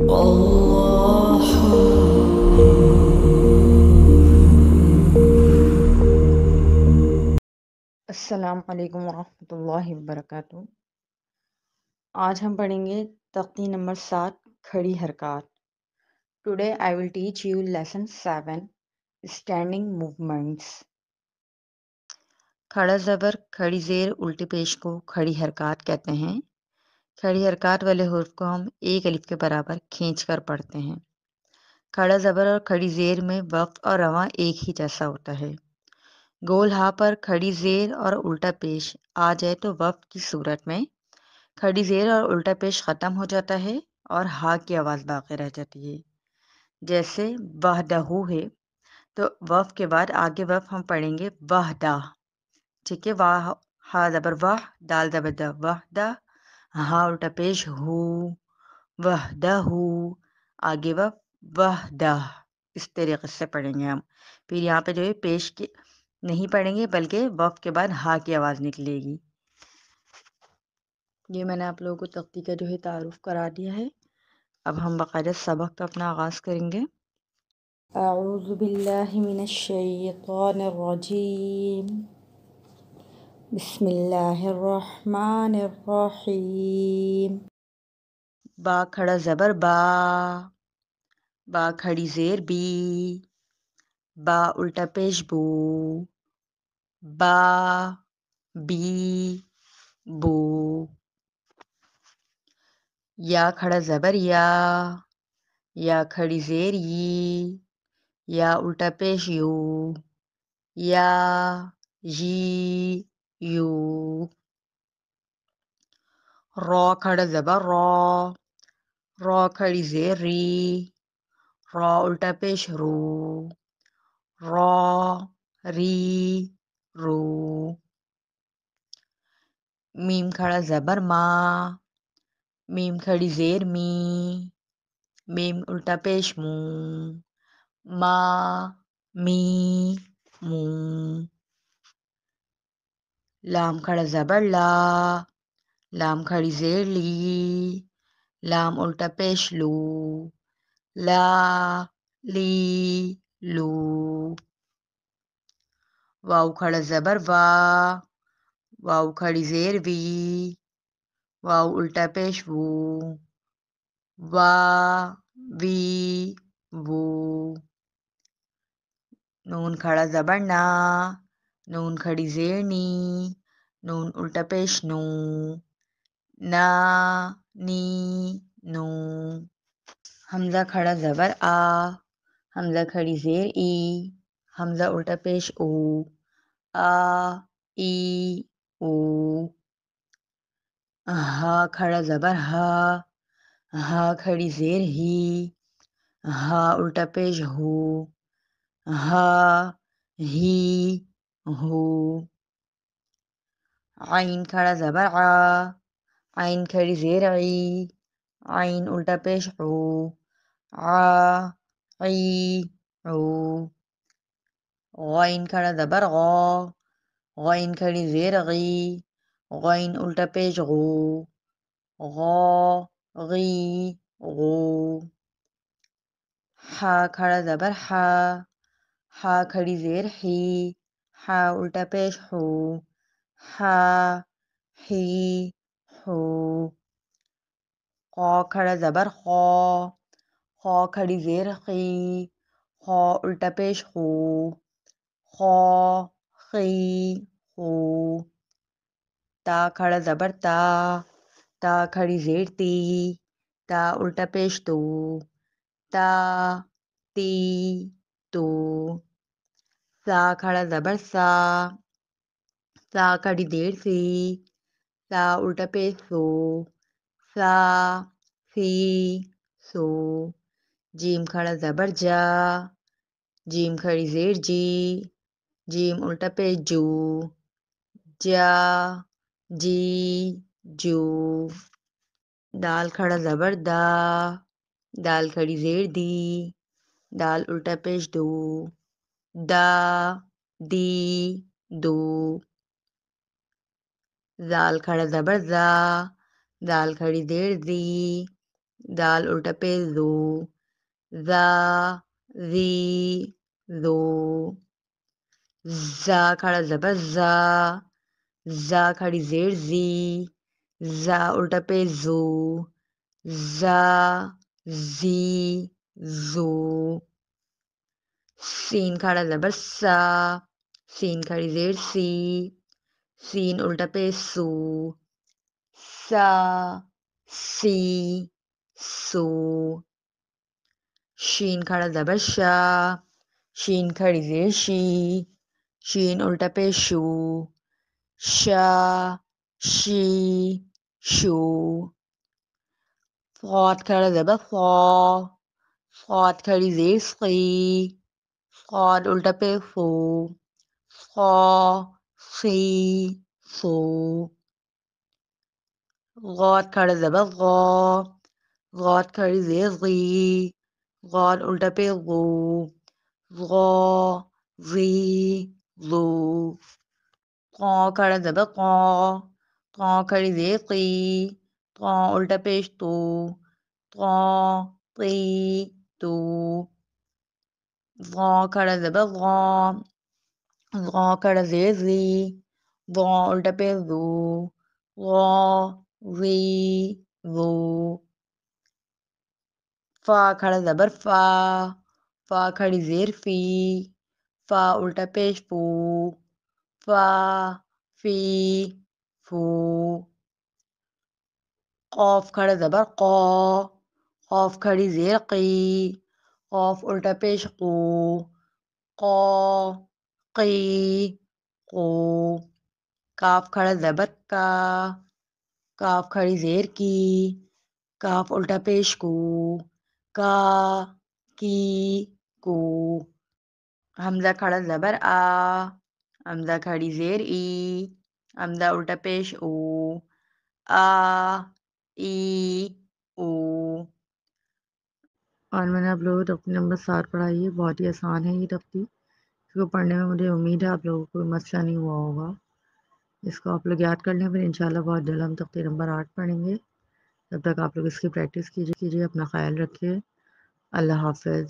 اللہ السلام علیکم ورحمۃ اللہ وبرکاتہ۔ آج ہم پڑھیں گے تختی نمبر 7 کھڑی حرکات۔ Today I will teach you lesson 7 standing movements. کھڑا زبر کھڑی زیر الٹے پیش کو کھڑی حرکات کہتے ہیں۔ کھڑی حرکات والے حرف کو ہم ایک الف کے برابر کھینچ کر پڑھتے ہیں۔ کھڑا زبر اور کھڑی زیر میں وقف اور رواں ایک ہی جیسا ہوتا ہے۔ گول ہاں پر کھڑی زیر اور الٹا پیش آ جائے تو وقف کی صورت میں کھڑی زیر اور الٹا پیش ختم ہو جاتا ہے اور ہا کی آواز باقی رہ جاتی ہے۔ جیسے وحدہ ہے تو وقف کے بعد آگے وقف ہم پڑھیں گے وحدہ، ٹھیک ہے۔ واہ ہا زبر واہ، دال زبر دا، وحدہ، ہا الٹا پیش ہو، وحدہ ہو، آگے وقف وحدہ، اس طریقے سے پڑھیں گے ہم۔ پھر یہاں پہ جو ہے پیش کے نہیں پڑھیں گے بلکہ وقف کے بعد ہا کی آواز نکلے گی۔ یہ میں نے آپ لوگوں کو تختی کا جو ہے تعارف کرا دیا ہے۔ اب ہم باقاعدہ سبق کا اپنا آغاز کریں گے۔ اعوذ باللہ من الشیطان الرجیم، بسم اللہ الرحمن الرحیم۔ با کھڑا زبر با، با کھڑی زیر بی، با الٹا پیش بو، با بی بو۔ یا کھڑا زبر یا کھڑی زیر یا الٹا پیش یو، یا یو۔ را کھڑا زبر را کھڑی زیر را الٹا پیش رو، رو۔ میم کھڑا زبر میم کھڑی زیر میم الٹا پیش می، مو۔ لام کھڑا زبر لام کھڑی زیر لام الٹا پیش لو، لی، لو۔ واو کھڑا زبر واو کھڑی زیر واو الٹا پیش وی، وو۔ نون کھڑا زبر نون کھڑی زیر نون الٹا پیش نو، نی، نو۔ حمزہ کھڑا زبر حمزہ کھڑی زیر حمزہ الٹا پیش او، ای، او۔ ہا کھڑا زبر ہا کھڑی زیر ہا الٹا پیش ہو، ہی، ہو۔ عین کھڑا زبر عین کھڑی زیر عین الٹا پیش عو، عو۔ غین کھڑا زبر غین کھڑی زیر غین الٹا پیش غو، غو۔ ہا کھڑا زبر ہا کھڑی زیر ہا الٹا پیش ہو، ہی، ہو۔ خا کھڑا زبر خا کھڑی زیر خا الٹا پیش خو، خی، خو۔ تا کھڑا زبر تا کھڑی زیر تا الٹا پیش تو، تی، تو۔ سا کھڑا زبر سا کھڑی زیر سا الٹا پیش سو، سی، سو۔ جیم کھڑا زبر جیم کھڑی زیر جیم الٹا پیش جو، جی، جو۔ دال کھڑا زبر دال کھڑی زیر دال الٹا پیش دو، دی، دو۔ زال کھڑا زبر زال کھڑی زیر دال الٹا پیش ذو، ذا، ذی، ذو، زا کھڑا زبر زا، زا کھڑی زیر زی، زا الٹا پیش زو، زا، زی، زو، سین کھڑا زبر سا، سین کھڑی زیر سی، سین الٹا پیش سو، سا، سی، سو، شین کھڑا زبر شا، شین کھڑی زیر شی، شین الٹا پیش شو، شا، شی، شو، صاد کھڑا زبر فا، صاد کھڑی زیر سی، صاد الٹا پیش سو، صا، سی، سو، غاد کھڑا زبر غا، غاد کھڑی زیر غی، غاد الٹا پیش غو، غا، غی، غو، قا کھڑا زبر قا، قا کھڑی زیر قی، قا الٹا پیش تو، قا، قی، تو، غا کھڑا زبر غا، غا کھڑا زیر زی، غا الٹا پیش زو، غا، غی، غو، فا کھڑا زبر فا، فا کھڑی زیر فی، فا الٹا پیش فو، فا، فی، فو، قاف کھڑا زبر قا، قاف کھڑی زیر قی، قاف الٹا پیش قو، قا، قی، قو، کاف کھڑا زبر کا، کاف کھڑی زیر کی، کاف الٹا پیش کو، کا، کی، کو، حمزہ کھڑا زبر آ، حمزہ کھڑی زیر ای، حمزہ الٹا پیش او، آ، ای، او۔ اور میں نے آپ لوگوں کو تختی نمبر 7 پڑھائی ہے، بہت ہی آسان ہے یہ تختی، اس کو پڑھنے میں مجھے امید ہے آپ لوگوں کو کوئی مسئلہ نہیں ہوا ہوگا، اس کو آپ لوگ یاد کر لیں، پھر انشاءاللہ بہت جلد ہم تختی نمبر 8 پڑھیں گے، تب تک آپ لوگ اس کی پریکٹس کیجیے، اپنا خیال رکھیے، اللہ حافظ۔